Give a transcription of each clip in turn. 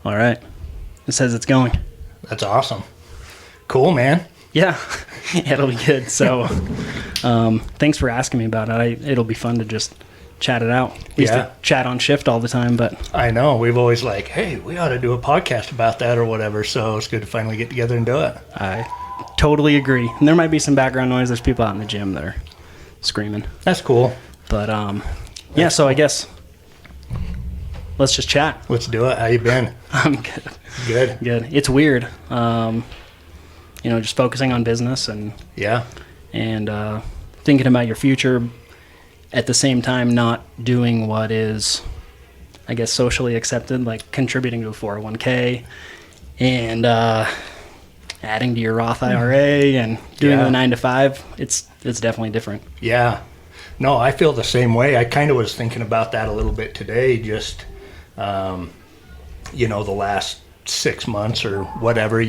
All right. It says it's going. That's awesome. Cool, man. Yeah, it'll be good. So thanks for asking me about it. It'll be fun to just chat it out. We used to chat on shift all the time, but... I know. We've always like, hey, we ought to do a podcast about that or whatever. So it's good to finally get together and do it. I totally agree. And there might be some background noise. There's people out in the gym that are screaming. That's cool. But yeah, so I guess let's just chat. Let's do it. How you been? I'm good. Good. It's weird. Just focusing on business and thinking about your future at the same time, not doing what is, I guess, socially accepted, like contributing to a 401k and adding to your Roth IRA and doing the 9 to 5. It's definitely different. Yeah. No, I feel the same way. I kind of was thinking about that a little bit today, just, the last 6 months or whatever,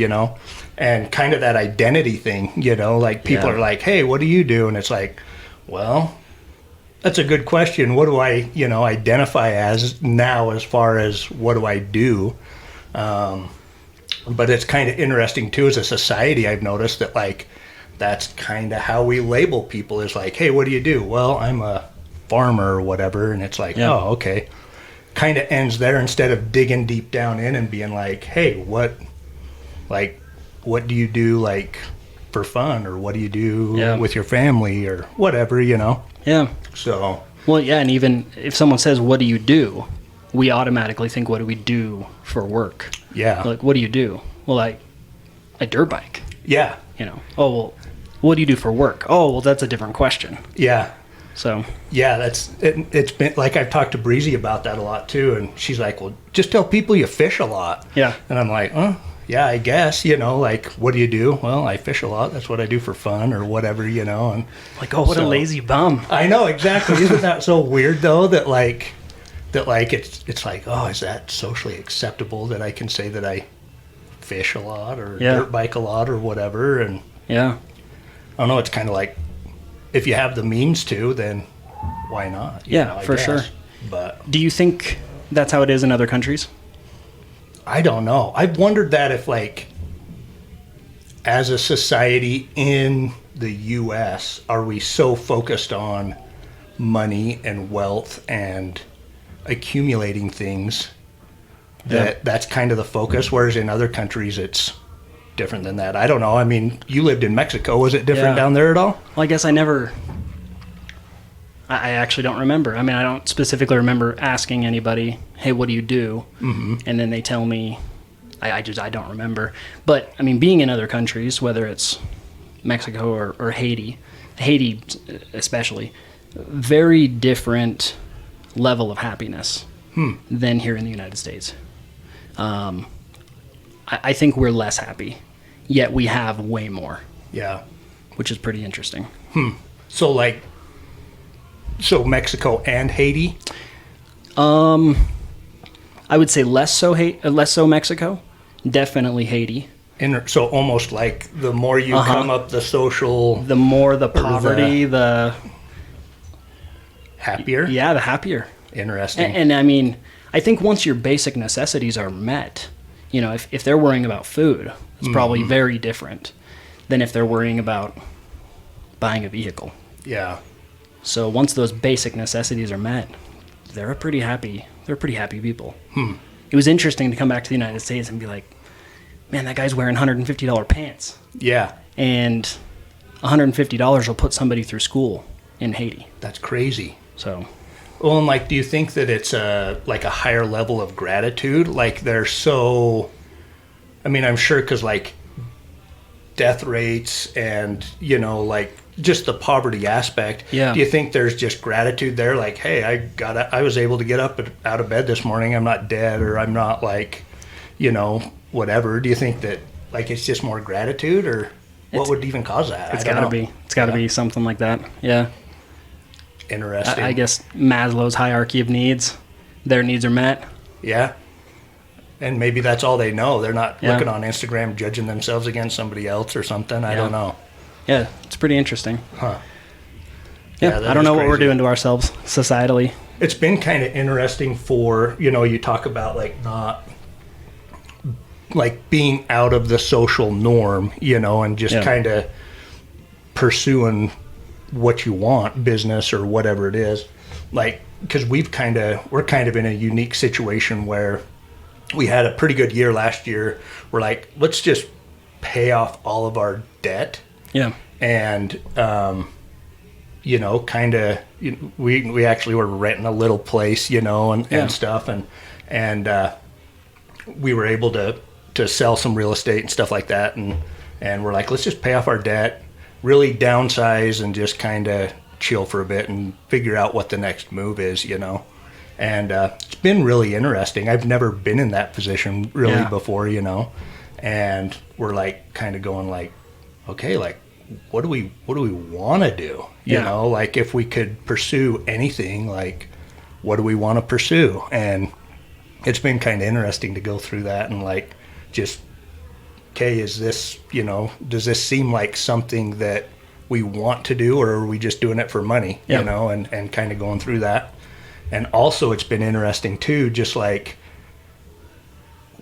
and kind of that identity thing, like people are like, hey, what do you do? And it's like, well, that's a good question. What do I, identify as now as far as what do I do? But it's kind of interesting too, as a society, I've noticed that like, that's kind of how we label people is like, hey, what do you do? Well, I'm a farmer or whatever. And it's like, oh, okay. Kind of ends there instead of digging deep down in and being like, hey, what do you do like for fun, or what do you do with your family or whatever, Yeah. So. Well, yeah. And even if someone says, what do you do? We automatically think, what do we do for work? Yeah. Like, what do you do? Well, I dirt bike. Yeah. Oh, well, what do you do for work? Oh, well, that's a different question. Yeah. So. Yeah, it's been like, I've talked to Breezy about that a lot too. And she's like, well, just tell people you fish a lot. Yeah. And I'm like, yeah, I guess, like, what do you do? Well, I fish a lot. That's what I do for fun or whatever, and like, oh, what a lazy bum. I know, exactly. Isn't that so weird though, that it's like, oh, is that socially acceptable that I can say that I fish a lot or dirt bike a lot or whatever? And I don't know, it's kind of like, if you have the means to, then why not? For sure. But do you think that's how it is in other countries? I don't know. I've wondered that if, like, as a society in the U.S., are we so focused on money and wealth and accumulating things that that's kind of the focus, whereas in other countries it's different than that? I don't know. I mean, you lived in Mexico. Was it different down there at all? Well, I guess I actually don't remember. I mean, I don't specifically remember asking anybody, hey, what do you do? Mm-hmm. And then they tell me, I don't remember. But, I mean, being in other countries, whether it's Mexico or Haiti especially, very different level of happiness than here in the United States. I think we're less happy, yet we have way more. Yeah. Which is pretty interesting. So Mexico and Haiti? I would say less so Mexico, definitely Haiti. So almost like the more you come up the social... The more the poverty, the happier? Yeah, the happier. Interesting. And I mean, I think once your basic necessities are met, if they're worrying about food, it's probably very different than if they're worrying about buying a vehicle. Yeah. So once those basic necessities are met, they're pretty happy people. It was interesting to come back to the United States and be like, man, that guy's wearing $150 pants. Yeah. And $150 will put somebody through school in Haiti. That's crazy. So. Well, and like, do you think that it's a higher level of gratitude? Like, they're so, I mean, I'm sure because like death rates and, just the poverty aspect. Yeah. Do you think there's just gratitude there? Like, hey, I was able to get up out of bed this morning. I'm not dead, or I'm not like, whatever. Do you think that like it's just more gratitude, or what would even cause that? It's gotta be. It's gotta be something like that. Yeah. Interesting. I guess Maslow's hierarchy of needs. Their needs are met. Yeah. And maybe that's all they know. They're not looking on Instagram judging themselves against somebody else or something. I don't know. Yeah, it's pretty interesting. Huh. Yeah, I don't know what we're doing to ourselves societally. It's been kind of interesting for, you talk about like not like being out of the social norm, and just kind of pursuing what you want, business or whatever it is. Like, because we're kind of in a unique situation where we had a pretty good year last year. We're like, let's just pay off all of our debt. Yeah. And, we actually were renting a little place, and stuff. And we were able to sell some real estate and stuff like that. And we're like, let's just pay off our debt, really downsize and just kind of chill for a bit and figure out what the next move is, And it's been really interesting. I've never been in that position really before, and we're like kind of going like, okay, like, what do we want to do? You know, like if we could pursue anything, like what do we want to pursue? And it's been kind of interesting to go through that and like just, okay, is this, does this seem like something that we want to do, or are we just doing it for money, and kind of going through that. And also it's been interesting too, just like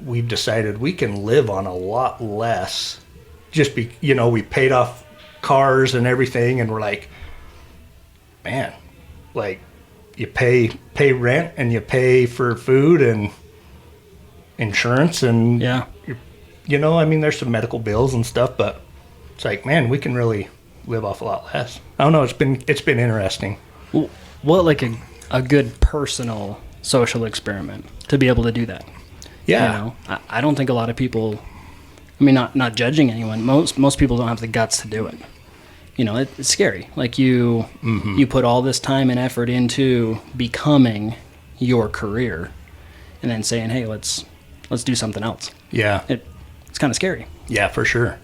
we've decided we can live on a lot less, just we paid off cars and everything, and we're like, man, like you pay rent and you pay for food and insurance and there's some medical bills and stuff, but it's like, man, we can really live off a lot less. I don't know, it's been interesting. What like a good personal social experiment to be able to do that. Yeah. I don't think a lot of people, I mean, not judging anyone, most people don't have the guts to do it. It's scary. Like you put all this time and effort into becoming your career and then saying, hey, let's do something else. Yeah. It's kind of scary. Yeah, for sure.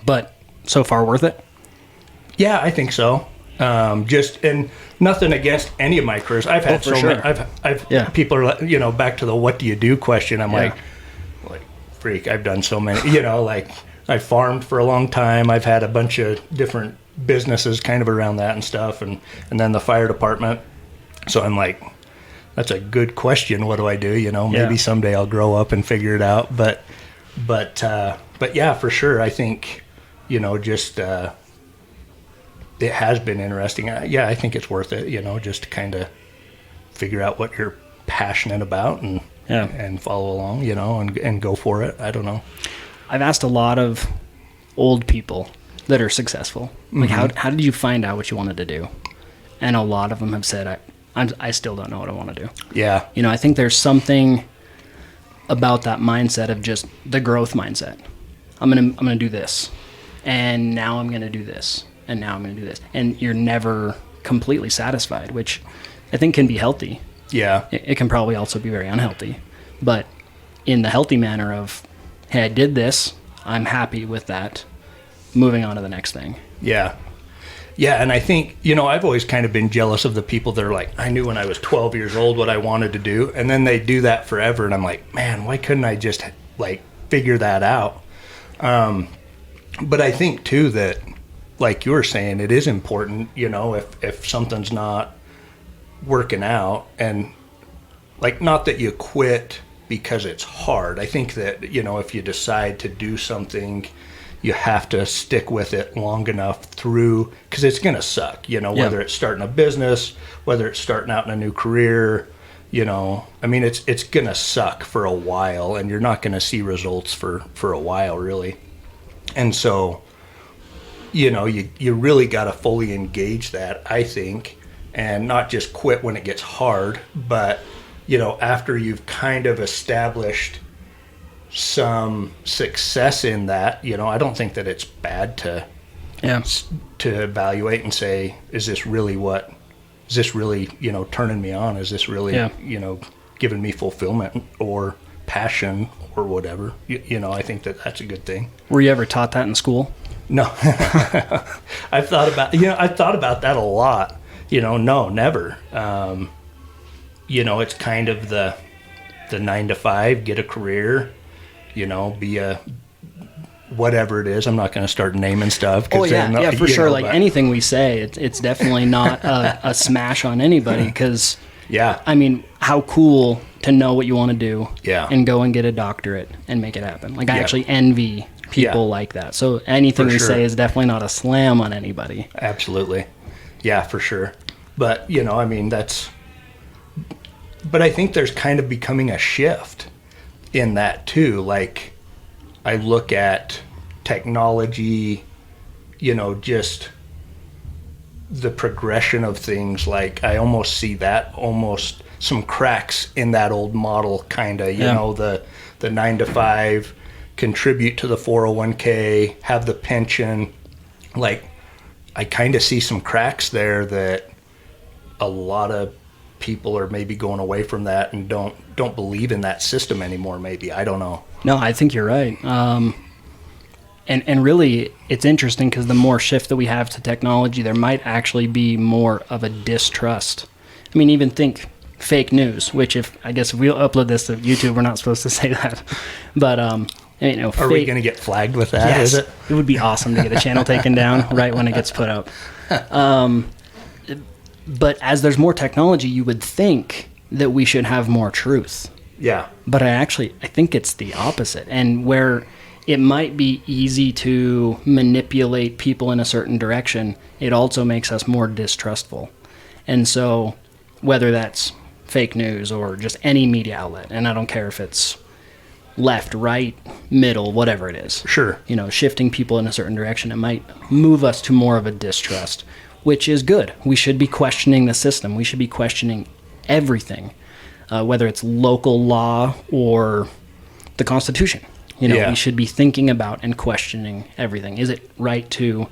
But so far worth it? Yeah, I think so. And nothing against any of my careers. I've had many, people are, back to the what do you do question. I'm like, freak, I've done so many, like I farmed for a long time. I've had a bunch of different businesses kind of around that and stuff. And then the fire department. So I'm like, that's a good question. What do I do? Maybe someday I'll grow up and figure it out. But yeah, for sure. I think, just, it has been interesting. I think it's worth it, just to kind of figure out what you're passionate about and follow along, and go for it. I don't know. I've asked a lot of old people that are successful, like how did you find out what you wanted to do? And a lot of them have said, I still don't know what I want to do. Yeah. I think there's something about that mindset of just the growth mindset. I'm gonna do this, and now I'm gonna do this, and now I'm gonna do this, and you're never completely satisfied, which I think can be healthy. Yeah. It can probably also be very unhealthy, but in the healthy manner of, hey, I did this, I'm happy with that, moving on to the next thing. Yeah. Yeah, and I think, I've always kind of been jealous of the people that are like, I knew when I was 12 years old what I wanted to do, and then they do that forever, and I'm like, man, why couldn't I just, figure that out? But I think, too, that, like you were saying, it is important, if something's not working out, and, not that you quit because it's hard. I think that, if you decide to do something, you have to stick with it long enough through, because it's going to suck, whether it's starting a business, whether it's starting out in a new career, it's going to suck for a while, and you're not going to see results for a while, really. And so, you really got to fully engage that, I think, and not just quit when it gets hard, but, after you've kind of established some success in that, I don't think that it's bad to evaluate and say, is this really turning me on? Is this really, giving me fulfillment or passion or whatever? I think that that's a good thing. Were you ever taught that in school? No. I've thought about that a lot. No, never. It's kind of the 9 to 5, get a career, be a whatever it is. I'm not going to start naming stuff. Oh yeah, for sure. Anything we say, it's definitely not a smash on anybody, because Yeah. I mean, how cool to know what you want to do Yeah. and go and get a doctorate and make it happen. Like, I Yeah. actually envy people like that. So anything For we sure. say is definitely not a slam on anybody. Absolutely. Yeah, for sure. But, I mean, but I think there's kind of becoming a shift in that too. Like, I look at technology, just the progression of things. Like, I almost see that almost some cracks in that old model, kind of, the 9 to 5, contribute to the 401k, have the pension. Like, I kind of see some cracks there that a lot of people are maybe going away from that and don't believe in that system anymore. Maybe, I don't know. No, I think you're right. And really, it's interesting because the more shift that we have to technology, there might actually be more of a distrust. I mean, even think fake news, which I guess if we upload this to YouTube, we're not supposed to say that. But, Are we going to get flagged with that? Yes, Is it? It would be awesome to get a channel taken down right when it gets put up. But as there's more technology, you would think that we should have more truth. Yeah. But I think it's the opposite. And where it might be easy to manipulate people in a certain direction, it also makes us more distrustful. And so whether that's fake news or just any media outlet, and I don't care if it's left, right, middle, whatever it is. Sure. Shifting people in a certain direction, it might move us to more of a distrust, which is good. We should be questioning the system. We should be questioning everything, whether it's local law or the Constitution. We should be thinking about and questioning everything. Is it right to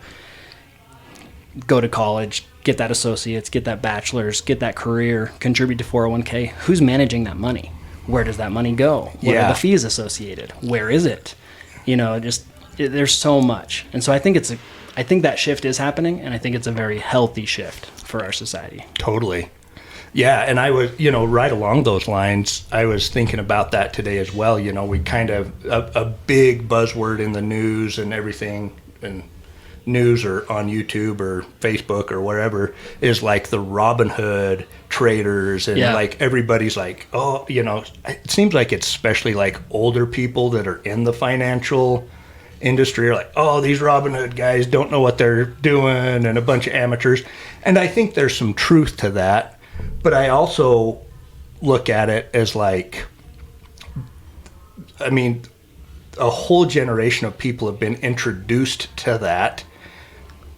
go to college, get that associate's, get that bachelor's, get that career, contribute to 401k? Who's managing that money? Where does that money go? What are the fees associated? Where is it? There's so much. And so I think that shift is happening, and I think it's a very healthy shift for our society. Totally. Yeah, and I was, right along those lines, I was thinking about that today as well. We kind of, a big buzzword in the news and everything, and news or on YouTube or Facebook or wherever, is like the Robinhood traders, and like everybody's like, oh, it seems like it's especially like older people that are in the financial industry are like, oh, these Robinhood guys don't know what they're doing, and a bunch of amateurs. And I think there's some truth to that. But I also look at it as like, I mean, a whole generation of people have been introduced to that,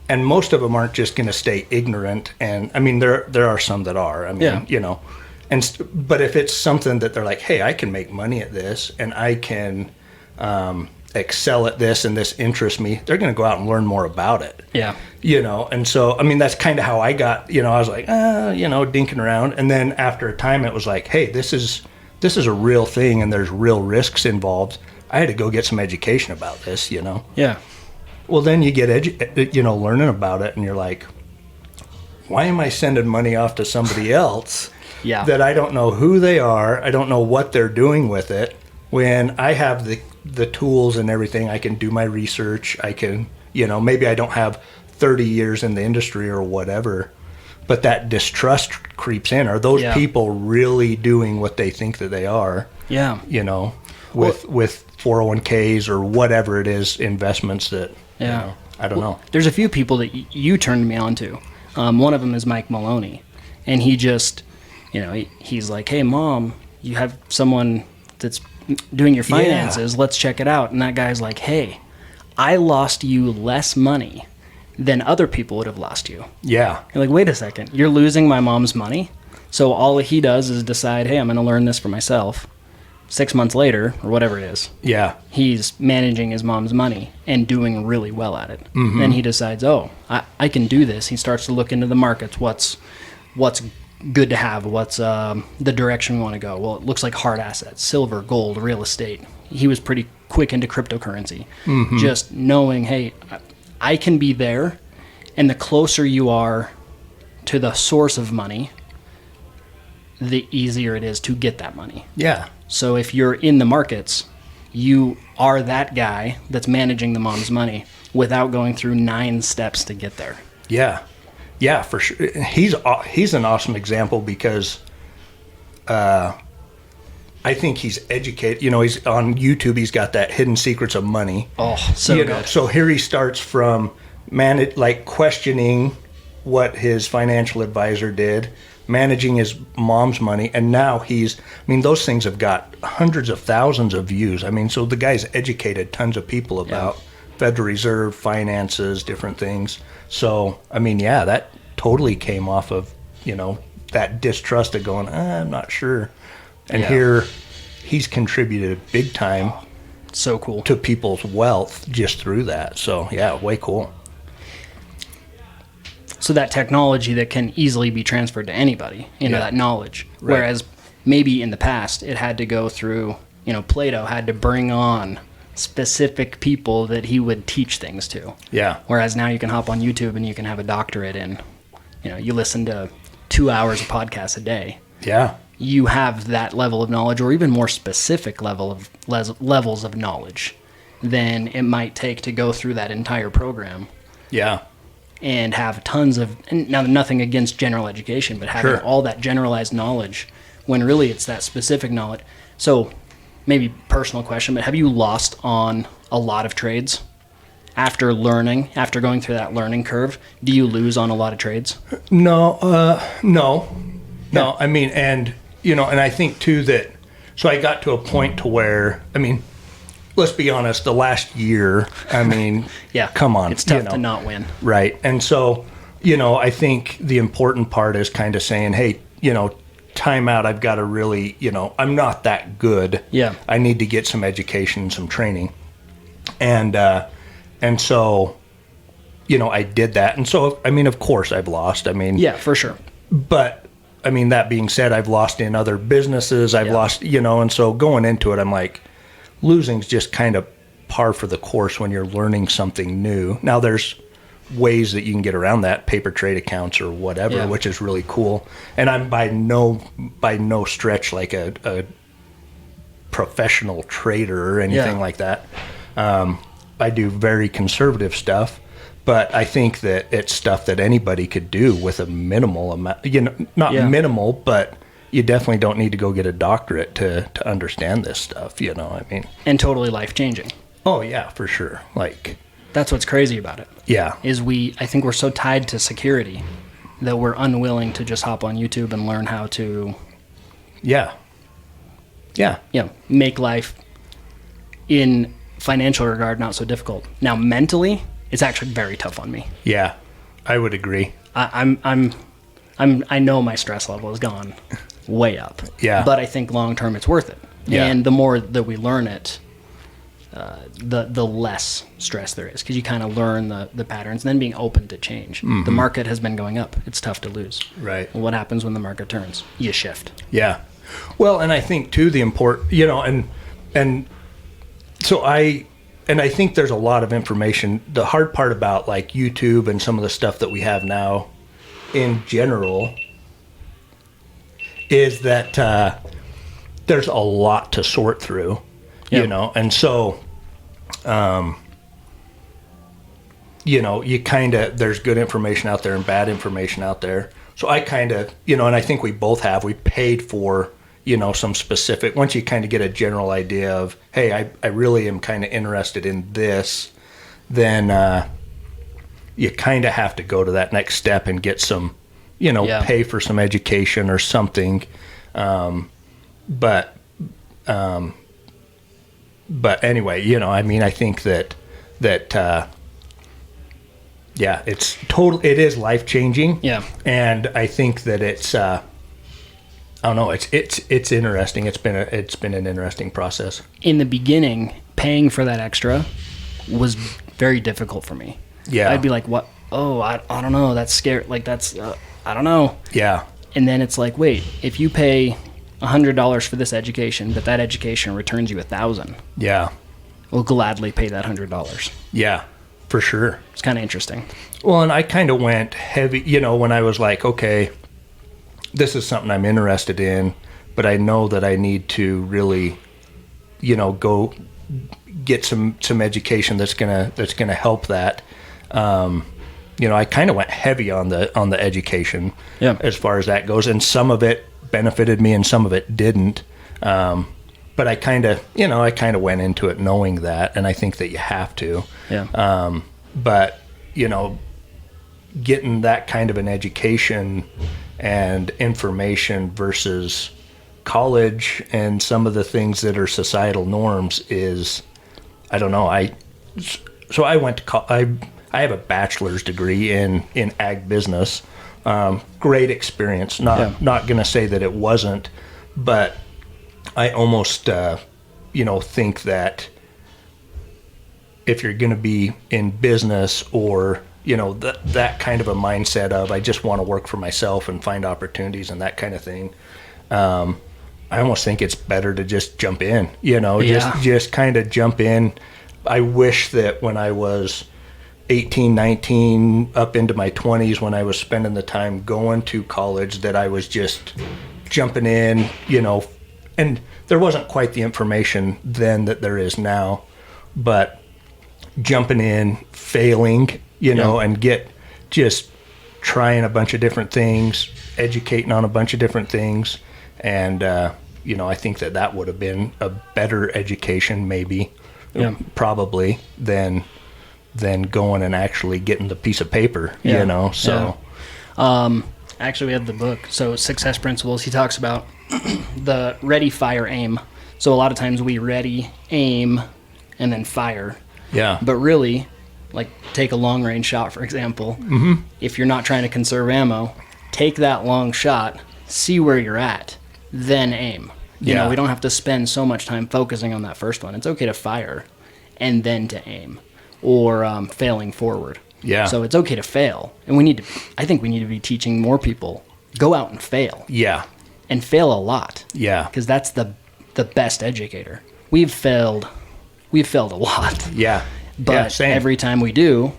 and most of them aren't just going to stay ignorant. And I mean, there are some that are. I mean, but if it's something that they're like, hey, I can make money at this, and I can excel at this, and this interests me, they're going to go out and learn more about it. Yeah. And so, I mean, that's kind of how I got, I was like, dinking around. And then after a time, it was like, hey, this is a real thing, and there's real risks involved. I had to go get some education about this, Yeah. Well, then you get, learning about it, and you're like, why am I sending money off to somebody else that I don't know who they are, I don't know what they're doing with it, when I have the tools and everything? I can do my research. I can, maybe I don't have 30 years in the industry or whatever, but that distrust creeps in. Are those people really doing what they think that they are? Yeah. With 401ks or whatever it is, investments that, I don't know. There's a few people that you turned me on to. One of them is Mike Maloney, and he just, he's like, hey, Mom, you have someone that's doing your finances, let's check it out. And that guy's like, hey, I lost you less money than other people would have lost you. Yeah. You're like, wait a second, you're losing my mom's money? So all he does is decide, hey, I'm going to learn this for myself. 6 months later, or whatever it is, he's managing his mom's money and doing really well at it. Mm-hmm. Then he decides, oh, I can do this. He starts to look into the markets, what's good to have, what's the direction we want to go. Well, it looks like hard assets, silver, gold, real estate. He was pretty quick into cryptocurrency. Mm-hmm. Just knowing, hey, I can be there, and the closer you are to the source of money, the easier it is to get that money. Yeah. So if you're in the markets, you are that guy that's managing the mom's money without going through 9 steps to get there. Yeah. Yeah, for sure. He's an awesome example because I think he's educated. You know, he's on YouTube. He's got that Hidden Secrets of Money. Oh, so you good. know, so here he starts from questioning what his financial advisor did, managing his mom's money, and now those things have got hundreds of thousands of views. I mean, so the guy's educated tons of people about Federal Reserve, finances, different things. So, I mean, yeah, that totally came off of, you know, that distrust of going, I'm not sure. And here he's contributed big time so cool to people's wealth just through that. So, yeah, way cool. So that technology that can easily be transferred to anybody, you know, that knowledge. Right. Whereas maybe in the past it had to go through, you know, Plato had to bring on specific people that he would teach things to. Yeah. Whereas now you can hop on YouTube and you can have a doctorate in, you know, you listen to 2 hours of podcasts a day. Yeah. You have that level of knowledge, or even more specific levels of knowledge than it might take to go through that entire program. Yeah. And have tons of, and now nothing against general education, but having all that generalized knowledge when really it's that specific knowledge. So maybe personal question, but have you lost on a lot of trades after going through that learning curve? Do you lose on a lot of trades? No. I mean, and, you know, and I think too that, so I got to a point to where, I mean, let's be honest, the last year, I mean, come on. It's tough to not win. Right. And so, you know, I think the important part is kind of saying, hey, you know, time out. I've got to really, you know, I'm not that good. Yeah. I need to get some education, some training. And so, you know, I did that. And so, I mean, of course I've lost. I mean. Yeah, for sure. But, I mean, that being said, I've lost in other businesses. I've lost, you know, and so going into it, I'm like, losing's just kind of par for the course when you're learning something new. Now there's ways that you can get around that, paper trade accounts or whatever, which is really cool. And I'm by no stretch like a professional trader or anything like that. I do very conservative stuff, but I think that it's stuff that anybody could do with a minimal amount, you know, not minimal, but you definitely don't need to go get a doctorate to understand this stuff, you know, I mean. And totally life-changing. Oh, yeah, for sure. Like, that's what's crazy about it. Yeah. I think we're so tied to security that we're unwilling to just hop on YouTube and learn how to make life in financial regard not so difficult. Now, mentally, it's actually very tough on me. Yeah, I would agree. I know my stress level has gone way up. Yeah. But I think long term it's worth it. Yeah. And the more that we learn it, the less stress there is, because you kind of learn the patterns and then being open to change. Mm-hmm. The market has been going up. It's tough to lose. Right. Well, what happens when the market turns? You shift. Yeah. Well, and I think too the important, you know, and so I think there's a lot of information. The hard part about like YouTube and some of the stuff that we have now in general is that there's a lot to sort through, you know, and so, you know, you kind of, there's good information out there and bad information out there. So I kind of, you know, and I think we paid for, you know, some specific, once you kind of get a general idea of, hey, I really am kind of interested in this, then you kind of have to go to that next step and get some, you know, pay for some education or something. But anyway, you know, I mean, I think that it is life-changing. Yeah. And I think that it's, I don't know, it's interesting. It's been an interesting process. In the beginning, paying for that extra was very difficult for me. Yeah. I'd be like, what? Oh, I don't know. That's scary. Like that's, I don't know. Yeah. And then it's like, wait, if you pay $100 for this education, but that education returns you $1,000. Yeah. We'll gladly pay that $100. Yeah, for sure. It's kind of interesting. Well, and I kind of went heavy, you know, when I was like, okay, this is something I'm interested in, but I know that I need to really, you know, go get some education that's gonna help that. You know, I kind of went heavy on the education as far as that goes, and some of it benefited me and some of it didn't. But I kind of went into it knowing that, and I think that you have to. Yeah. But, getting that kind of an education and information versus college and some of the things that are societal norms is, I don't know. So I went to I have a bachelor's degree in ag business. Great experience. Not going to say that it wasn't, but I almost, think that if you're going to be in business or, that kind of a mindset of I just want to work for myself and find opportunities and that kind of thing, I almost think it's better to just jump in, just kind of jump in. I wish that when I was 18, 19, up into my 20s, when I was spending the time going to college, that I was just jumping in, and there wasn't quite the information then that there is now, but jumping in, failing, and just trying a bunch of different things, educating on a bunch of different things. And, I think that would have been a better education, maybe, probably, than going and actually getting the piece of paper, so. Yeah. Actually, we have the book. So Success Principles, he talks about the ready, fire, aim. So a lot of times we ready, aim, and then fire. Yeah. But really, like take a long range shot, for example. Mm-hmm. If you're not trying to conserve ammo, take that long shot, see where you're at, then aim. You know, we don't have to spend so much time focusing on that first one. It's okay to fire and then to aim, or failing forward. Yeah. So it's okay to fail. And I think we need to be teaching more people, go out and fail. Yeah. And fail a lot. Yeah. Because that's the best educator. We've failed a lot. Yeah. But every time we do,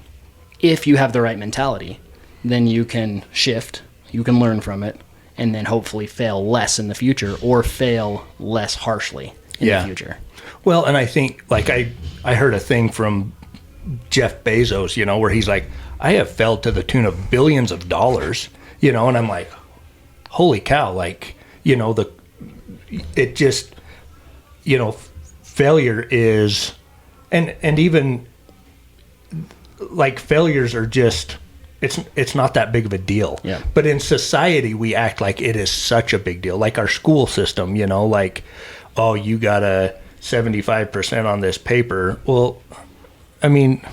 if you have the right mentality, then you can shift, you can learn from it, and then hopefully fail less in the future, or fail less harshly in the future. Well, and I think, like, I heard a thing from Jeff Bezos, where he's like, I have failed to the tune of billions of dollars, and I'm like, holy cow, like, it just, failure is, and even like failures are just, it's not that big of a deal. Yeah. But in society, we act like it is such a big deal. Like our school system, like, oh, you got a 75% on this paper. Well, I mean,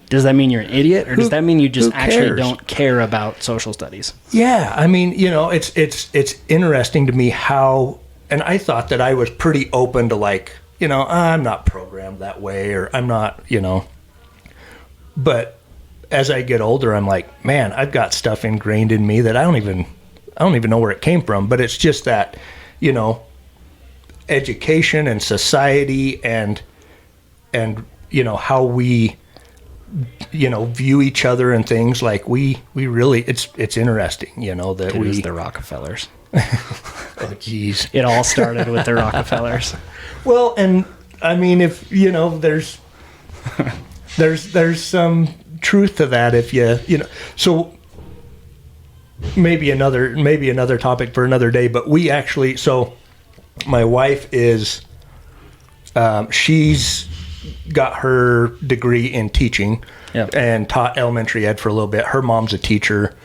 does that mean you're an idiot, or does that mean you just actually cares? don't care about social studies? Yeah, I mean, it's interesting to me how, and I thought that I was pretty open to, like, I'm not programmed that way, or I'm not, but as I get older, I'm like, man, I've got stuff ingrained in me that I don't even know where it came from, but it's just that, education and society and how we view each other and things, like we really, it's interesting, that It was the Rockefellers. Oh geez, It all started with the Rockefellers. Well, and I mean, if there's some truth to that, if so maybe another topic for another day, but we actually, so my wife is, she's got her degree in teaching. Yep. And taught elementary ed for a little bit. Her mom's a teacher,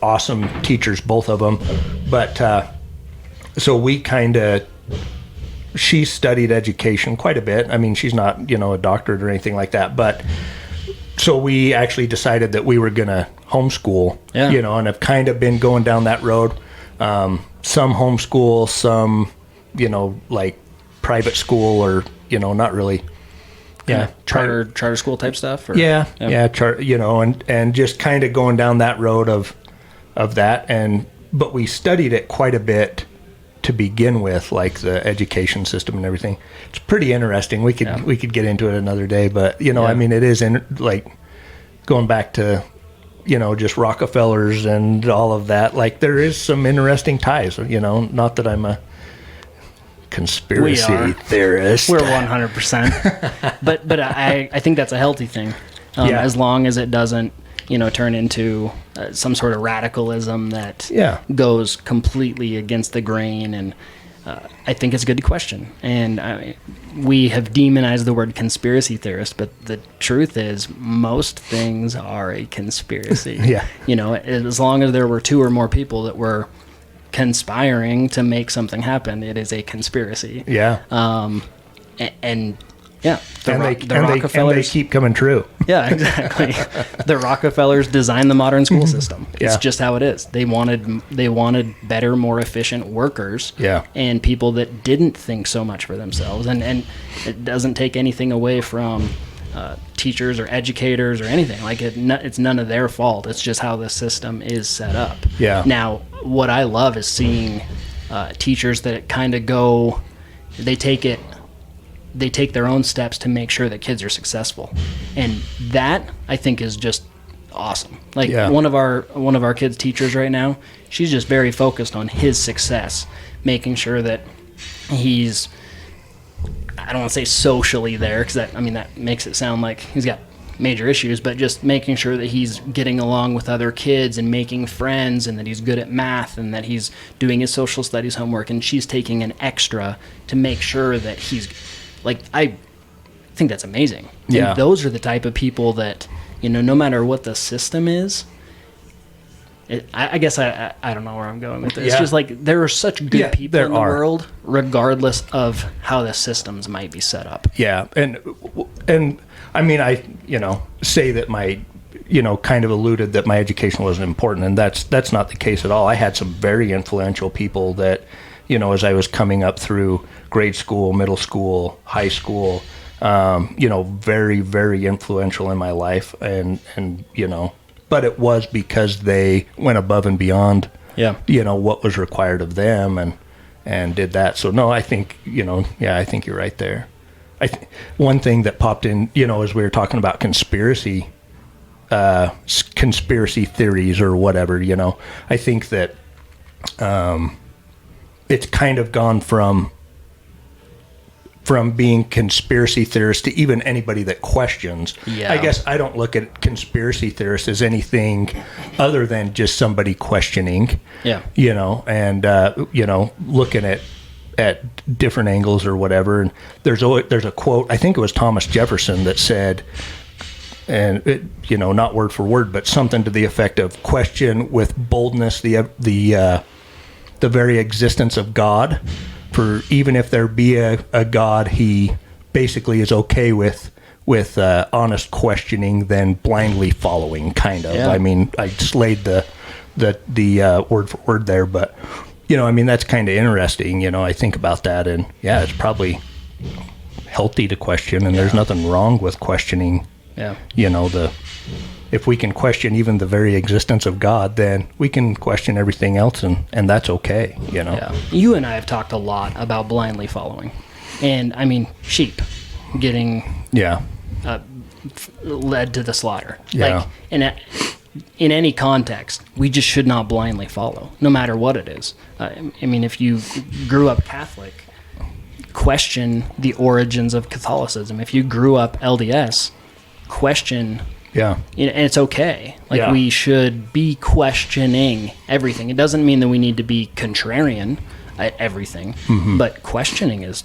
awesome teachers, both of them. But so we she studied education quite a bit. I mean, she's not, a doctorate or anything like that. But so we actually decided that we were going to homeschool, and have kind of been going down that road. Some homeschool, some, like private school, or, not really. Yeah, charter school type stuff. Or? Yeah. And just kind of going down that road of that, but we studied it quite a bit to begin with, like the education system and everything. It's pretty interesting. We could get into it another day, but I mean, it is like going back to just Rockefellers and all of that. Like there is some interesting ties. Not that I'm a conspiracy theorist. We're 100%. But I think that's a healthy thing. As long as it doesn't turn into some sort of radicalism that goes completely against the grain. And I think it's good to question. And we have demonized the word conspiracy theorist, but the truth is most things are a conspiracy. As long as there were two or more people that were conspiring to make something happen, it is a conspiracy. They keep coming true. Yeah, exactly. The Rockefellers designed the modern school system. It's just how it is. They wanted better, more efficient workers. And people that didn't think so much for themselves. And it doesn't take anything away from teachers or educators or anything. Like it's none of their fault. It's just how the system is set up. Now, what I love is seeing teachers that kind of go, they take their own steps to make sure that kids are successful. And that, I think, is just awesome. Like one of our kids' teachers right now, she's just very focused on his success, making sure that he's, I don't want to say socially there, because that makes it sound like he's got major issues, but just making sure that he's getting along with other kids and making friends, and that he's good at math, and that he's doing his social studies homework, and she's taking an extra to make sure that he's, like, I think that's amazing. And those are the type of people that, no matter what the system is, I guess I don't know where I'm going with this. It's just like there are such good people in the world, regardless of how the systems might be set up. And I mean, I say that my kind of alluded that my education wasn't important, and that's not the case at all. I had some very influential people that, as I was coming up through grade school, middle school, high school, very, very influential in my life, and but it was because they went above and beyond, what was required of them, and did that. So no, I think, I think you're right there. One thing that popped in, as we were talking about conspiracy theories or whatever, I think that it's kind of gone from being conspiracy theorists to even anybody that questions. I guess I don't look at conspiracy theorists as anything other than just somebody questioning, and, looking at different angles or whatever. And there's a quote, I think it was Thomas Jefferson, that said, and it, not word for word, but something to the effect of question with boldness the very existence of God. For even if there be a God, he basically is okay with honest questioning than blindly following, kind of. I mean, I slayed the word for word there, but that's kind of interesting. I think about that, and it's probably healthy to question, and there's nothing wrong with questioning. If we can question even the very existence of God, then we can question everything else, and that's okay, You and I have talked a lot about blindly following. And, I mean, sheep getting led to the slaughter. Like, in any context, we just should not blindly follow, no matter what it is. I mean, if you grew up Catholic, question the origins of Catholicism. If you grew up LDS, question... and it's okay. Like, we should be questioning everything. It doesn't mean that we need to be contrarian at everything, but questioning it's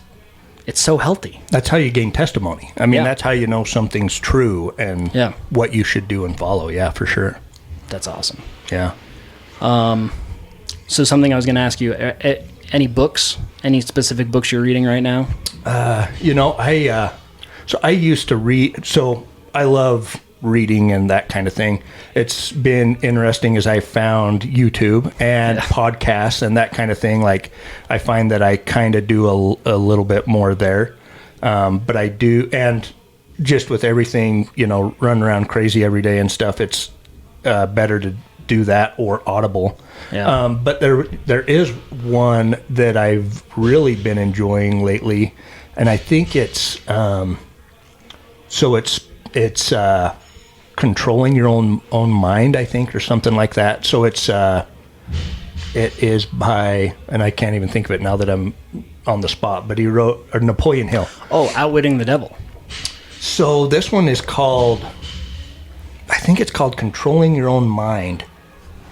so healthy. That's how you gain testimony. I mean, that's how you know something's true and what you should do and follow. Yeah, for sure. That's awesome. Yeah. So something I was going to ask you, any books, any specific books you're reading right now? I used to read, so I love reading and that kind of thing. It's been interesting as I found YouTube and podcasts and that kind of thing. Like, I find that I kind of do a little bit more there. But I do, and just with everything, running around crazy every day and stuff, it's better to do that or Audible. But there is one that I've really been enjoying lately, and I think it's controlling your own mind, I think, or something like that. So it is by, and I can't even think of it now that I'm on the spot, but he wrote, or Napoleon Hill. Oh, Outwitting the Devil. So this one is called, I think it's called Controlling Your Own Mind.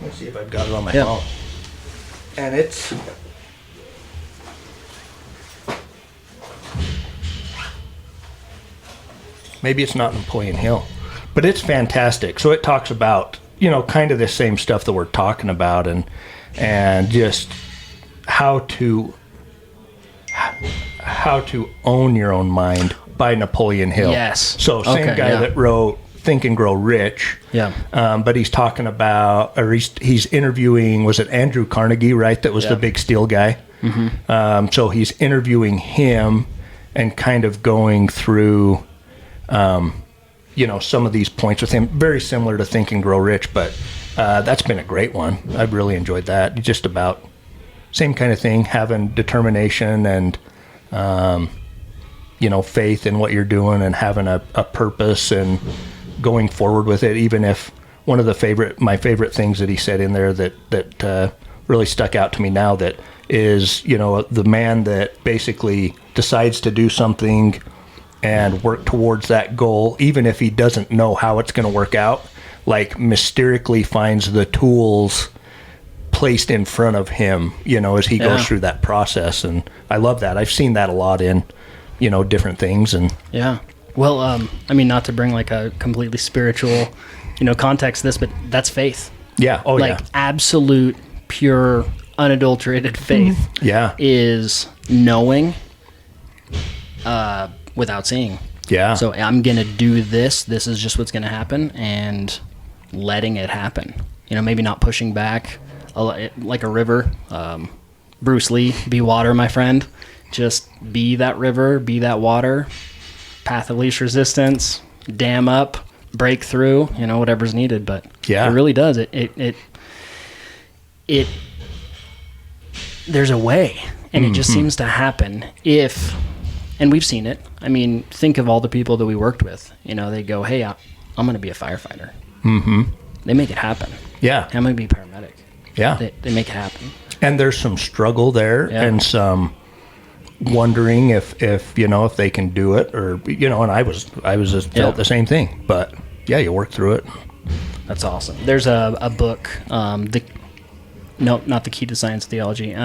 Let me see if I've got it on my phone. And it's... Maybe it's not Napoleon Hill, but it's fantastic. So it talks about, kind of the same stuff that we're talking about, and just how to own your own mind by Napoleon Hill. Yes. So same guy that wrote Think and Grow Rich. Yeah. But he's talking about, or he's interviewing, was it Andrew Carnegie, right? That was the big steel guy. Mm-hmm. So he's interviewing him and kind of going through, some of these points with him. Very similar to Think and Grow Rich, but that's been a great one. I've really enjoyed that. Just about same kind of thing, having determination and, faith in what you're doing and having a purpose and going forward with it. Even if one of my favorite things that he said in there that really stuck out to me now, that is, the man that basically decides to do something and work towards that goal, even if he doesn't know how it's going to work out, like mysterically finds the tools placed in front of him, as he goes through that process. And I love that. I've seen that a lot in, different things. And well, not to bring like a completely spiritual, context to this, but that's faith. Yeah. Oh, like absolute, pure, unadulterated faith. Yeah. Is knowing without seeing. Yeah. So I'm going to do this. This is just what's going to happen, and letting it happen. Maybe not pushing back like a river. Bruce Lee, be water, my friend. Just be that river, be that water. Path of least resistance, dam up, break through, whatever's needed. But it really does. It there's a way, and it just seems to happen and we've seen it. Think of all the people that we worked with. They go, hey, I'm going to be a firefighter. Mm-hmm. They make it happen. Yeah. I'm going to be a paramedic. Yeah. They make it happen. And there's some struggle there and some wondering if they can do it, or, and I was just felt the same thing, but you work through it. That's awesome. There's a book, not The Key to Science Theology.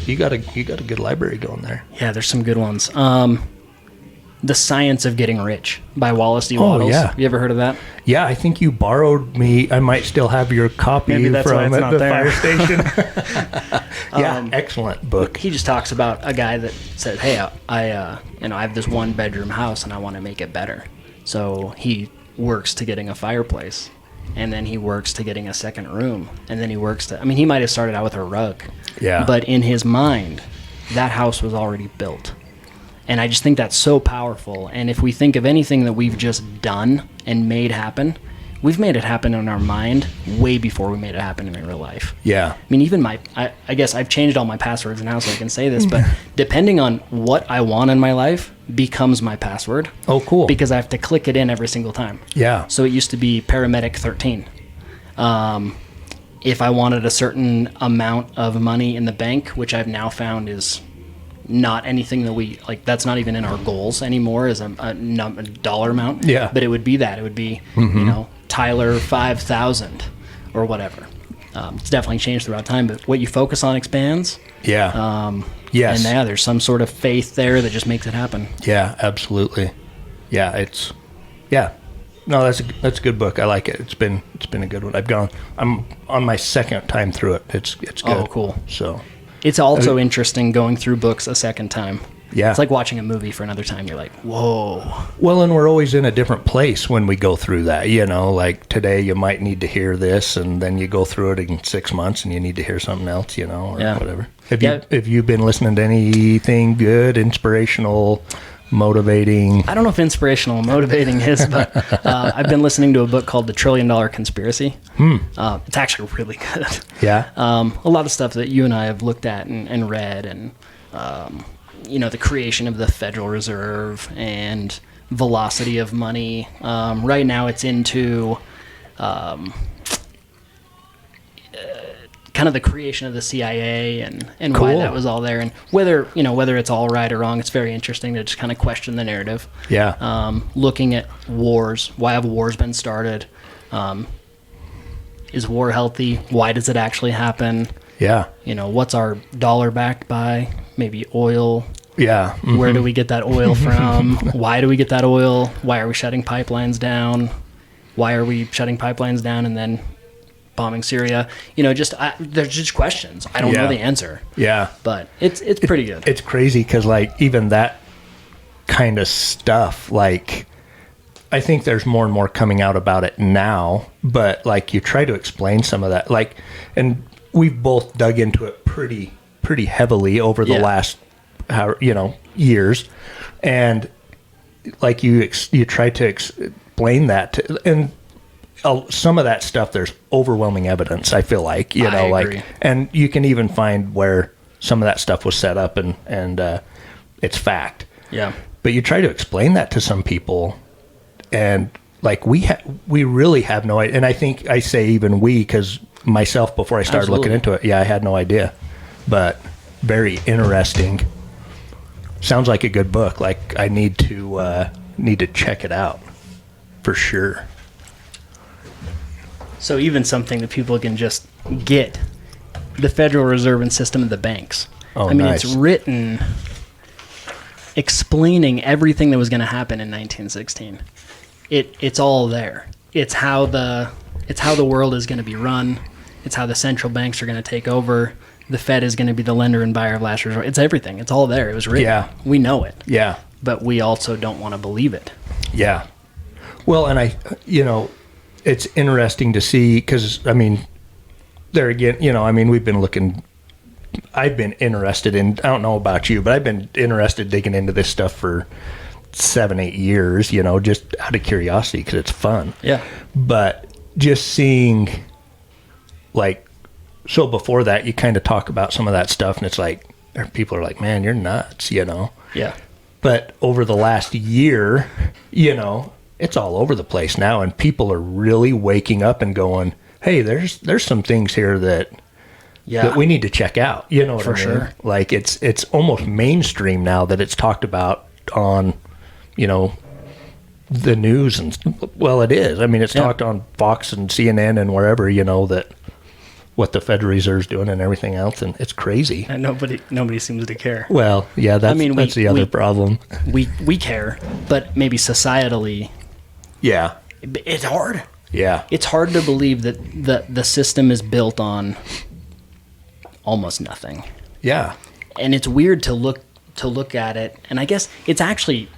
You got a good library going there. Yeah, there's some good ones. The Science of Getting Rich by Wallace D. Wattles. Oh, yeah. You ever heard of that? Yeah, I think you borrowed me. I might still have your copy Maybe that's from why it's not the there. fire station. Excellent book. He just talks about a guy that said, hey, I have this one bedroom house and I want to make it better. So he works to getting a fireplace, and then he works to getting a second room, and then he works to, he might have started out with a rug. Yeah. But in his mind, that house was already built. And I just think that's so powerful. And if we think of anything that we've just done and made happen, we've made it happen in our mind way before we made it happen in real life. Yeah. Even I guess I've changed all my passwords now so I can say this, but depending on what I want in my life becomes my password. Oh, cool. Because I have to click it in every single time. Yeah. So it used to be paramedic 13. If I wanted a certain amount of money in the bank, which I've now found is not anything that that's not even in our goals anymore as a dollar amount. Yeah. But it would be that. It would be, Tyler 5,000 or whatever. It's definitely changed throughout time, but what you focus on expands. Yeah. Yes. And there's some sort of faith there that just makes it happen. Yeah, absolutely. Yeah, no, that's a good book. I like it. It's been a good one. I'm on my second time through it. It's good. Oh, cool. So it's also interesting going through books a second time. Yeah. It's like watching a movie for another time. You're like, whoa. Well, and we're always in a different place when we go through that. Like today you might need to hear this, and then you go through it in 6 months and you need to hear something else, or whatever. Have you been listening to anything good, inspirational, motivating? I don't know if inspirational and motivating is, but I've been listening to a book called The $1 Trillion Conspiracy. It's actually really good. Yeah. A lot of stuff that you and I have looked at and read, and the creation of the Federal Reserve and velocity of money. Right now it's into kind of the creation of the CIA and Cool. why that was all there, and whether it's all right or wrong. It's very interesting to just kind of question the narrative. Yeah. Looking at wars, why have wars been started? Is war healthy? Why does it actually happen? Yeah. What's our dollar backed by? Maybe oil. Yeah. Mm-hmm. Where do we get that oil from? Why do we get that oil? Why are we shutting pipelines down? Why are we shutting pipelines down and then bombing Syria? There's just questions. I don't know the answer. Yeah. But it's pretty good. It's crazy because, like, even that kind of stuff, like, I think there's more and more coming out about it now, but, like, you try to explain some of that, like, and we've both dug into it pretty heavily over the last, years, and, like, you try to explain that and some of that stuff, there's overwhelming evidence, I feel like, I agree. like, and you can even find where some of that stuff was set up and it's fact. Yeah. But you try to explain that to some people, and, like, we really have no idea. And I think I say even we, because myself, before I started looking into it, I had no idea. But very interesting. Sounds like a good book. Like, I need to check it out for sure. So even something that people can just get, the Federal Reserve and system of the banks. Oh, I mean, nice. it's written explaining everything that was going to happen in 1916. It's all there. It's how the world is going to be run. It's how the central banks are going to take over. The Fed is going to be the lender and buyer of last resort. It's everything. It's all there. It was written. Yeah. We know it. Yeah. But we also don't want to believe it. Yeah. Well, and it's interesting to see because, I mean, there again, we've been looking. I've been interested in, I don't know about you, but I've been interested digging into this stuff for 7-8 years, just out of curiosity because it's fun. Yeah. But just seeing, like, so before that, you kind of talk about some of that stuff and it's like, people are like, man, you're nuts, Yeah. But over the last year, it's all over the place now, and people are really waking up and going, hey, there's some things here that we need to check out. You know what I mean? Sure. Like, it's almost mainstream now that it's talked about on, the news, and, well, it is. I mean, it's talked on Fox and CNN and wherever, that what the Federal Reserve's doing and everything else, and it's crazy. And nobody seems to care. Well, yeah, that's the other problem. We care, but maybe societally, it's hard. Yeah. It's hard to believe that the system is built on almost nothing. Yeah. And it's weird to look at it, and I guess it's actually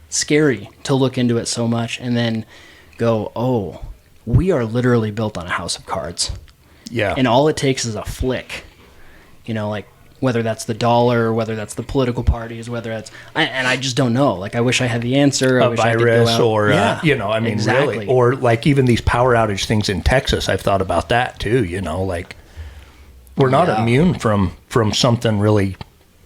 scary to look into it so much and then go, oh, we are literally built on a house of cards. Yeah. And all it takes is a flick. Like, whether that's the dollar, whether that's the political parties, whether that's... and I just don't know. Like, I wish I had the answer. I wish I could go out. Or, exactly. really. Or, like, even these power outage things in Texas, I've thought about that, too, like... We're not immune from something really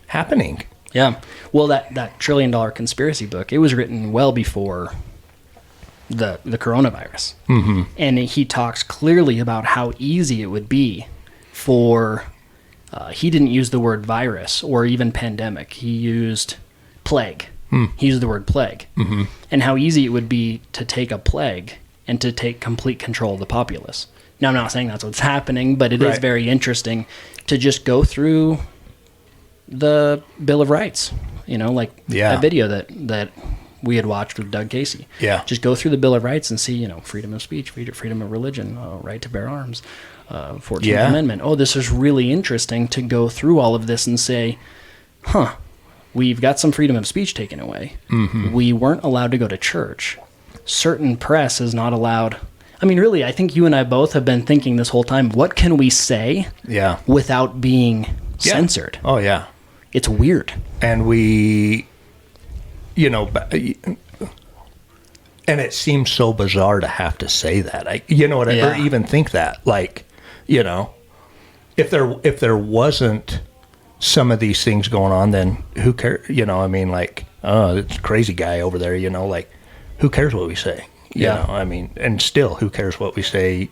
happening. Yeah. Well, that $1 trillion conspiracy book, it was written well before the coronavirus. Mm-hmm. And he talks clearly about how easy it would be for... he didn't use the word virus or even pandemic. He used plague. He used the word plague. Mm-hmm. And how easy it would be to take a plague and to take complete control of the populace. Now, I'm not saying that's what's happening, but it is very interesting to just go through the Bill of Rights, that video that we had watched with Doug Casey. Yeah. Just go through the Bill of Rights and see, freedom of speech, freedom of religion, right to bear arms, 14th Amendment. Oh, this is really interesting to go through all of this and say, we've got some freedom of speech taken away. Mm-hmm. We weren't allowed to go to church. Certain press is not allowed... I mean, really, I think you and I both have been thinking this whole time, what can we say without being censored? Oh, yeah. It's weird. And we, and it seems so bizarre to have to say that. Or even think that. Like, if there wasn't some of these things going on, then who cares? Oh, it's a crazy guy over there, like, who cares what we say? And still, who cares what we say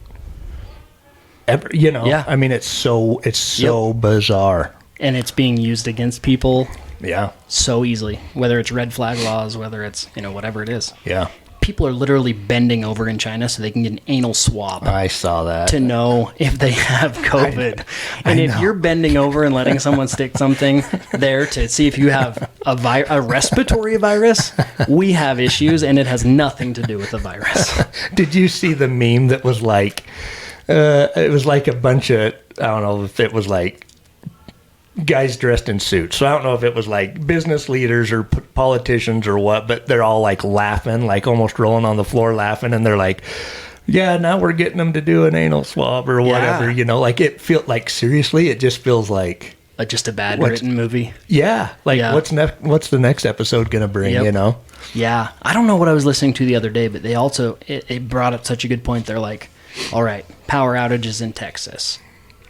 ever, you know. Yeah. I mean, it's so bizarre. And it's being used against people Yeah. so easily, whether it's red flag laws, whether it's, whatever it is. Yeah. People are literally bending over in China so they can get an anal swab I saw that. to know if they have COVID. And if you're bending over and letting someone stick something there to see if you have a respiratory virus, we have issues, and it has nothing to do with the virus. Did you see the meme that was like, it was like a bunch of, I don't know if it was like guys dressed in suits. So I don't know if it was like business leaders or politicians or what, but they're all like laughing, like almost rolling on the floor laughing. And they're like, yeah, now we're getting them to do an anal swab or whatever, like it felt like, seriously, it just feels like just a bad written movie. Yeah. Like what's the next episode going to bring, Yeah. I don't know what I was listening to the other day, but they also, it brought up such a good point. They're like, all right, power outages in Texas.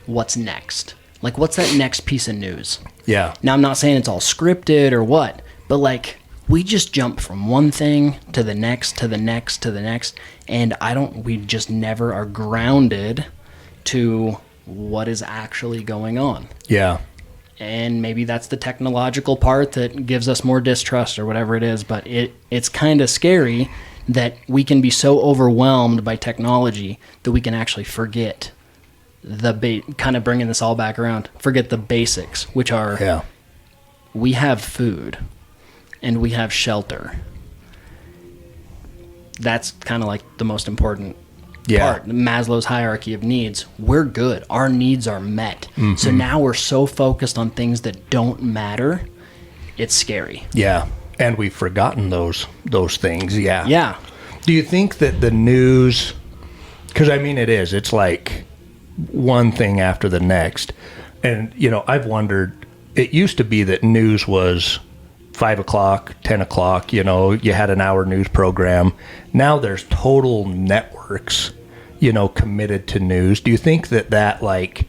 What's next? Like, what's that next piece of news? Yeah. Now, I'm not saying it's all scripted or what, but like, we just jump from one thing to the next, to the next, to the next, and we just never are grounded to what is actually going on. Yeah. And maybe that's the technological part that gives us more distrust or whatever it is, but it's kind of scary that we can be so overwhelmed by technology that we can actually forget kind of bringing this all back around, forget the basics, which are, we have food and we have shelter. That's kind of like the most important part, Maslow's hierarchy of needs. We're good. Our needs are met. Mm-hmm. So now we're so focused on things that don't matter. It's scary. Yeah. And we've forgotten those things. Yeah. Yeah. Do you think that the news, because I mean, it's like one thing after the next. And, I've wondered, it used to be that news was 5 o'clock, 10 o'clock, you had an hour news program. Now there's total networks, committed to news. Do you think that like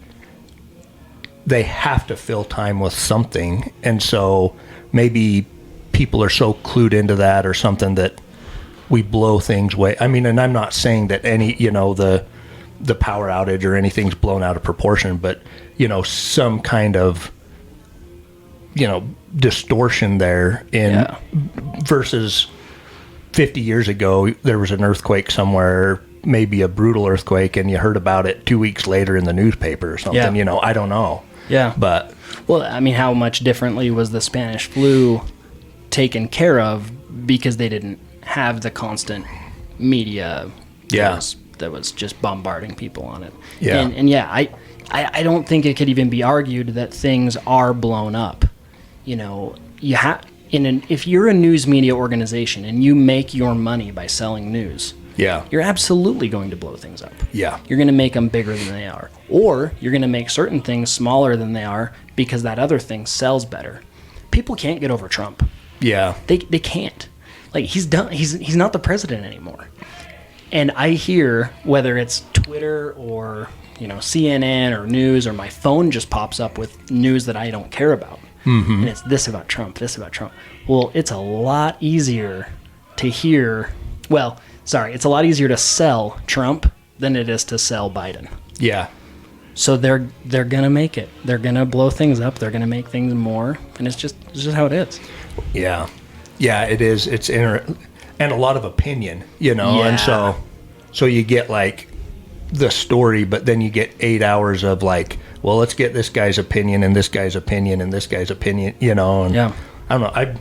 they have to fill time with something? And so maybe people are so clued into that or something that we blow things away. I mean, and I'm not saying that any, the power outage or anything's blown out of proportion, but, some kind of, distortion there versus 50 years ago, there was an earthquake somewhere, maybe a brutal earthquake, and you heard about it 2 weeks later in the newspaper or something, I don't know. Yeah. But, well, I mean, how much differently was the Spanish flu taken care of because they didn't have the constant media that was just bombarding people on it. Yeah. And I don't think it could even be argued that things are blown up. If you're a news media organization and you make your money by selling news, you're absolutely going to blow things up. Yeah. You're going to make them bigger than they are. Or you're going to make certain things smaller than they are because that other thing sells better. People can't get over Trump. Yeah. They can't. Like, he's done. He's not the president anymore. And I hear, whether it's Twitter or, CNN or news, or my phone just pops up with news that I don't care about. Mm-hmm. And it's this about Trump, this about Trump. Well, it's a lot easier to hear. Well, sorry, it's a lot easier to sell Trump than it is to sell Biden. Yeah. So they're gonna make it. They're gonna blow things up. They're gonna make things more, and it's just how it is. Yeah. Yeah, it is. It's and a lot of opinion, and so you get like the story, but then you get 8 hours of like, well, let's get this guy's opinion and this guy's opinion and this guy's opinion, and I don't know. I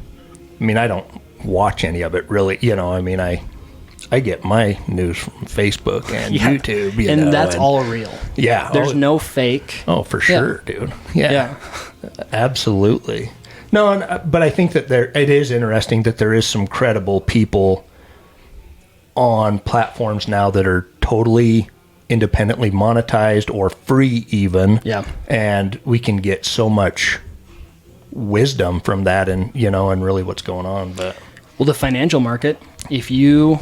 mean, I don't watch any of it really, I mean, I get my news from Facebook and YouTube, and that's all real. Yeah. There's no fake. Oh, for sure, dude. Yeah. Absolutely. No, but I think that it is interesting that there is some credible people on platforms now that are totally independently monetized or free even. Yeah. And we can get so much wisdom from that and, and really what's going on. But well, the financial market, if you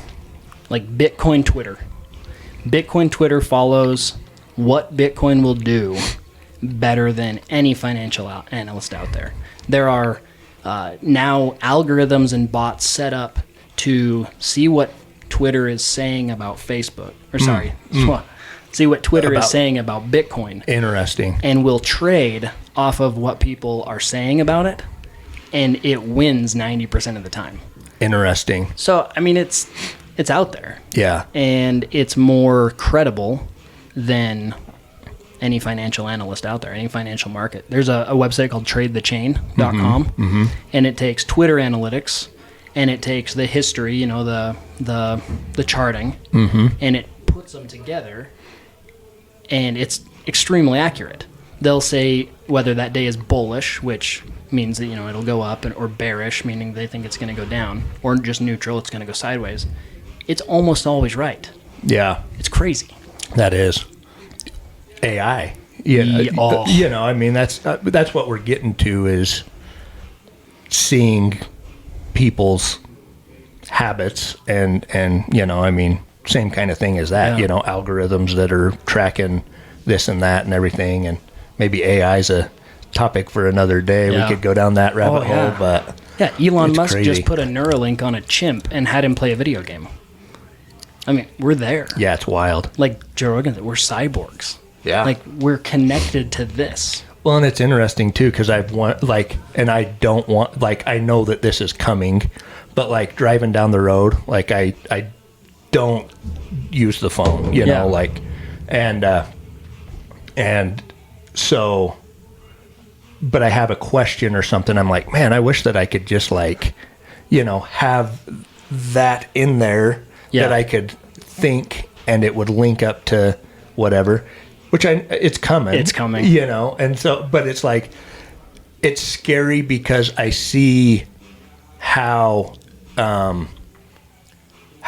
like Bitcoin Twitter follows what Bitcoin will do better than any financial analyst out there. There are now algorithms and bots set up to see what Twitter is saying about Facebook. Or sorry, see what Twitter is saying about Bitcoin. Interesting. And will trade off of what people are saying about it, and it wins 90% of the time. Interesting. So, I mean, it's out there. Yeah. And it's more credible than any financial analyst out there, any financial market. There's a website called tradethechain.com, and it takes Twitter analytics, and it takes the history, you know, the charting, and it puts them together, and it's extremely accurate. They'll say whether that day is bullish, which means that, you know, it'll go up, or bearish, meaning they think it's going to go down, or just neutral, it's going to go sideways. It's almost always right. Yeah. It's crazy. That is. AI. You know, I mean, that's what we're getting to, is seeing people's habits and you know, I mean, same kind of thing as that, you know, algorithms that are tracking this and that and everything, and maybe AI is a topic for another day. We could go down that rabbit hole, but Elon Musk crazy. just put a Neuralink on a chimp and had him play a video game. I mean, we're there. Yeah, it's wild. Like Joe Rogan, we're cyborgs. Yeah. Like, we're connected to this. Well, and it's interesting too, because I don't want, like, I know that this is coming, but like driving down the road, like I don't use the phone, you know, like, and so, but I have a question or something. I'm like, man, I wish that I could just, like, you know, have that in there that I could think and it would link up to whatever. Which it's coming. It's coming. You know, and so, but it's like, it's scary because I see how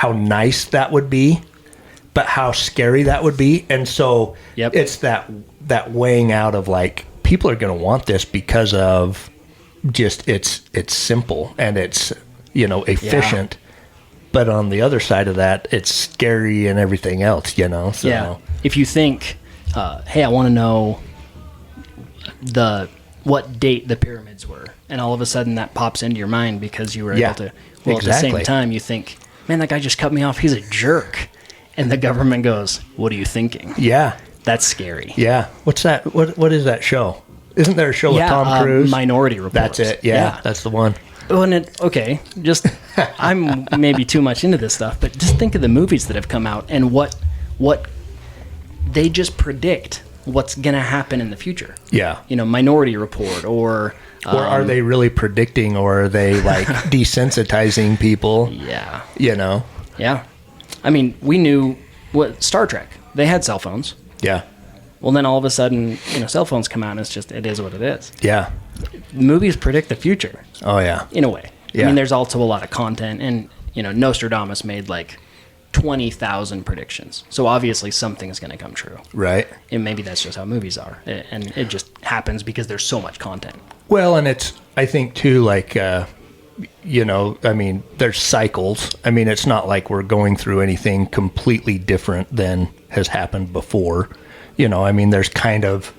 nice that would be, but how scary that would be. And so it's that weighing out of, like, people are going to want this because of just, it's simple and it's, you know, efficient. Yeah. But on the other side of that, it's scary and everything else, you know? So if you think, hey, I want to know what date the pyramids were, and all of a sudden that pops into your mind because you were able to. Well, at the same time, you think, man, that guy just cut me off. He's a jerk. And the government goes, what are you thinking? Yeah. That's scary. Yeah. What's that? What is that show? Isn't there a show with Tom Cruise? Minority Report. That's it. Yeah, that's the one. Okay, just, I'm maybe too much into this stuff, but just think of the movies that have come out and what they just predict what's going to happen in the future. Yeah. You know, Minority Report or are they really predicting, or are they, like, desensitizing people? Yeah. You know? Yeah. I mean, we knew what Star Trek, they had cell phones. Yeah. Well, then all of a sudden, you know, cell phones come out and it is what it is. Yeah. Movies predict the future. Oh, yeah. In a way. Yeah. I mean, there's also a lot of content, and, you know, Nostradamus made like 20,000 predictions. So obviously something's going to come true. Right. And maybe that's just how movies are. And it just happens because there's so much content. Well, and it's, I think too, like, you know, I mean, there's cycles. I mean, it's not like we're going through anything completely different than has happened before. You know, I mean, there's kind of,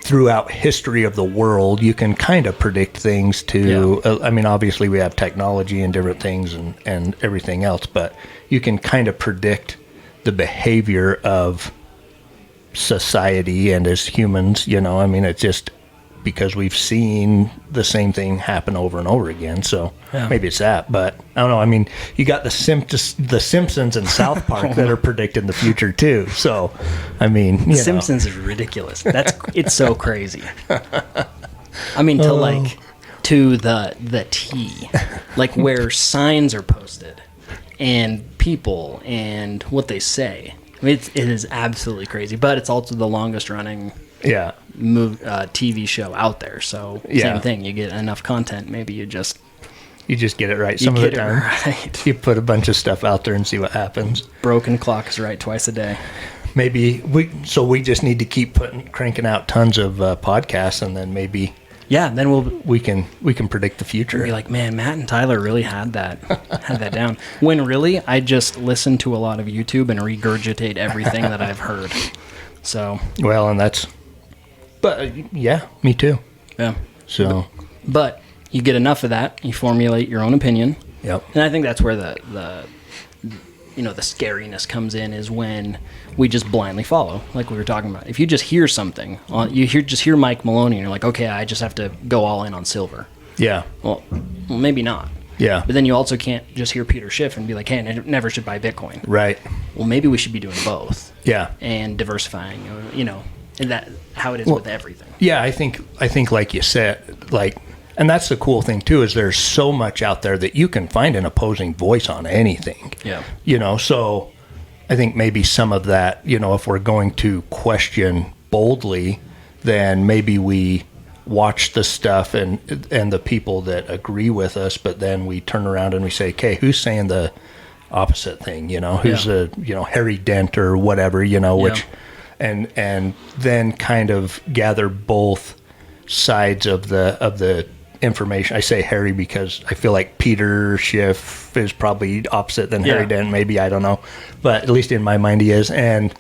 throughout history of the world, you can kind of predict things to, I mean, obviously we have technology and different things and everything else, but you can kind of predict the behavior of society and as humans, you know, I mean, it's just because we've seen the same thing happen over and over again. So maybe it's that, but I don't know. I mean, you got the Simpsons and South Park that are predicting the future too. So, I mean, you Simpsons is ridiculous. It's so crazy. I mean, to the T, like where signs are posted and people and what they say. I mean, it is absolutely crazy, but it's also the longest running TV show out there. So same thing, you get enough content, maybe you just get it right some of the time. Right. You put a bunch of stuff out there and see what happens. Broken clock is right twice a day. Maybe we just need to keep cranking out tons of podcasts, and then maybe then we can predict the future. Be like, man, Matt and Tyler really had that down. When really I just listen to a lot of YouTube and regurgitate everything that I've heard. So well, and that's, but yeah, me too. Yeah. So, but you get enough of that, you formulate your own opinion. Yep. And I think that's where the scariness comes in is when we just blindly follow, like we were talking about. If you just hear something, just hear Mike Maloney, and you're like, okay, I just have to go all in on silver. Yeah. Well, maybe not. Yeah. But then you also can't just hear Peter Schiff and be like, hey, I never should buy Bitcoin. Right. Well, maybe we should be doing both. Yeah. And diversifying, and that how it is with everything. Yeah, I think like you said, like, and that's the cool thing too, is there's so much out there that you can find an opposing voice on anything. Yeah. So I think maybe some of that, if we're going to question boldly, then maybe we watch the stuff and the people that agree with us, but then we turn around and we say, okay, who's saying the opposite thing? Who's Harry Dent or whatever, which, and then kind of gather both sides of the information. I say Harry because I feel like Peter Schiff is probably opposite than Harry Dent, maybe, I don't know, but at least in my mind he is. And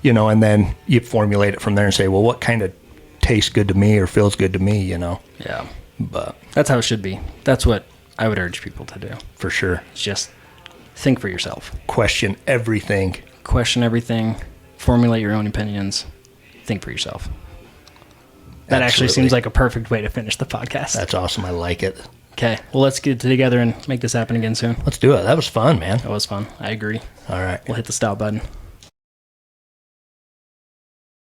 and then you formulate it from there and say, well, what kind of tastes good to me or feels good to me, Yeah. But that's how it should be. That's what I would urge people to do. For sure. It's just think for yourself. Question everything. Question everything. Formulate your own opinions. Think for yourself. That actually seems like a perfect way to finish the podcast. That's awesome. I like it. Okay. Well, let's get together and make this happen again soon. Let's do it. That was fun, man. That was fun. I agree. All right. We'll hit the stop button.